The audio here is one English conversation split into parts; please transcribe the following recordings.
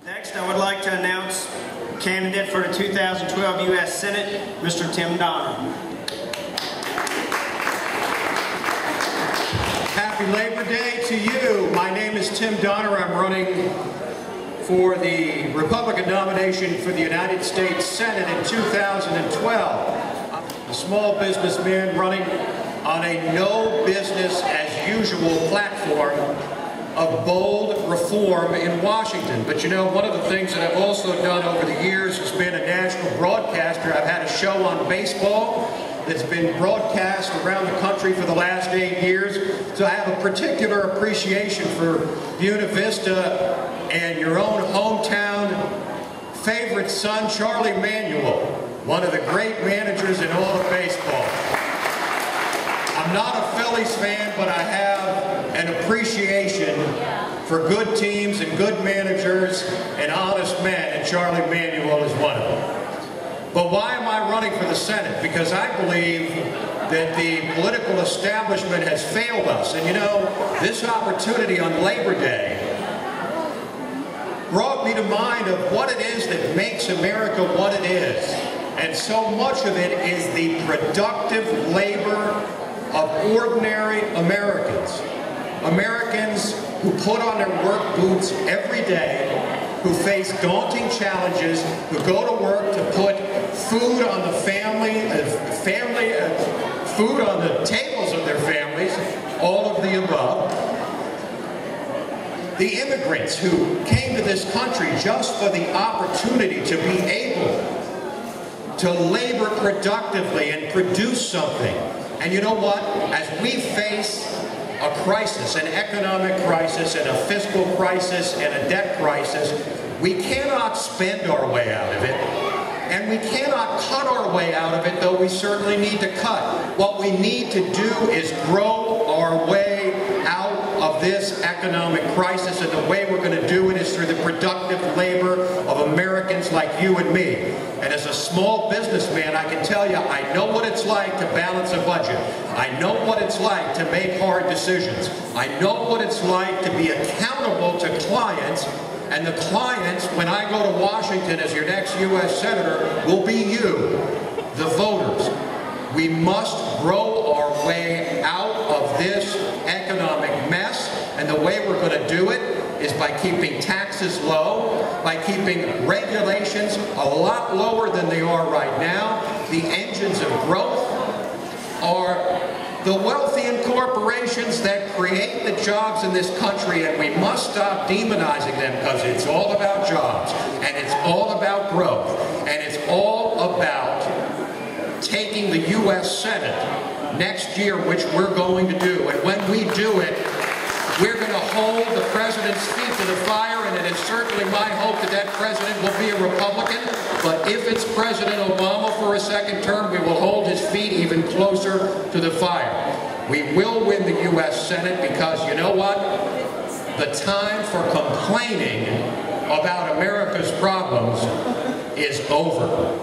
Next, I would like to announce candidate for the 2012 U.S. Senate, Mr. Tim Donner. Happy Labor Day to you. My name is Tim Donner. I'm running for the Republican nomination for the United States Senate in 2012. I'm a small businessman running on a no business as usual platform of bold reform in Washington. But you know, one of the things that I've also done over the years has been a national broadcaster. I've had a show on baseball that's been broadcast around the country for the last 8 years. So I have a particular appreciation for Buena Vista and your own hometown favorite son, Charlie Manuel, one of the great managers in all of baseball. I'm not a Phillies fan, but I have an appreciation for good teams and good managers and honest men, and Charlie Manuel is one of them. But why am I running for the Senate? Because I believe that the political establishment has failed us. And you know, this opportunity on Labor Day brought me to mind of what it is that makes America what it is. And so much of it is the productive labor of ordinary Americans. Americans who put on their work boots every day, who face daunting challenges, who go to work to put food on the food on the tables of their families, all of the above. The immigrants who came to this country just for the opportunity to be able to labor productively and produce something. And you know what? As we face a crisis, an economic crisis, and a fiscal crisis, and a debt crisis, we cannot spend our way out of it. And we cannot cut our way out of it, though we certainly need to cut. What we need to do is grow our way out of this economic crisis, and the way we're going to do it is through the productive labor of Americans like you and me. And as a small businessman, I can tell you, I know what it's like to balance a budget. I know what it's like to make hard decisions. I know what it's like to be accountable to clients. And the clients, when I go to Washington as your next U.S. Senator, will be you, the voters. We must grow our way out of this economic mess, and the way we're going to do it is by keeping taxes low, by keeping regulations a lot lower than they are right now. The engines of growth are the wealthy and corporations that create the jobs in this country, and we must stop demonizing them, because it's all about jobs, and it's all about growth, and it's all about taking the U.S. Senate next year, which we're going to do. And when we do it, we're going to hold the president's feet to the fire, and it is certainly my hope that that president will be a Republican. But if it's President Obama for a second term, we will hold his feet even closer to the fire. We will win the U.S. Senate, because you know what? The time for complaining about America's problems is over.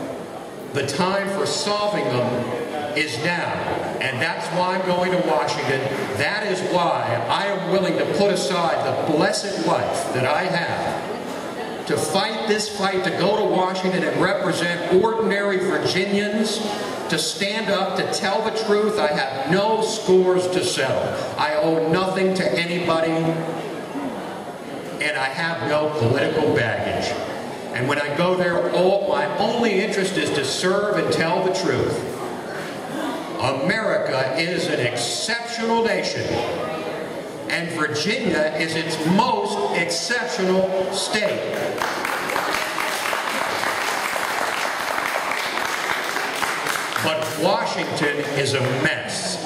The time for solving them is now. And that's why I'm going to Washington. That is why I am willing to put aside the blessed life that I have to fight this fight, to go to Washington and represent ordinary Virginians, to stand up, to tell the truth. I have no scores to settle. I owe nothing to anybody, and I have no political baggage. And when I go there, my only interest is to serve and tell the truth. America is an exceptional nation, and Virginia is its most exceptional state. But Washington is a mess,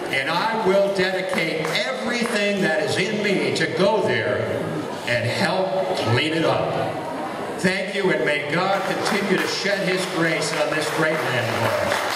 and I will dedicate everything that is in me to go there and help clean it up. Thank you, and may God continue to shed His grace on this great land of ours.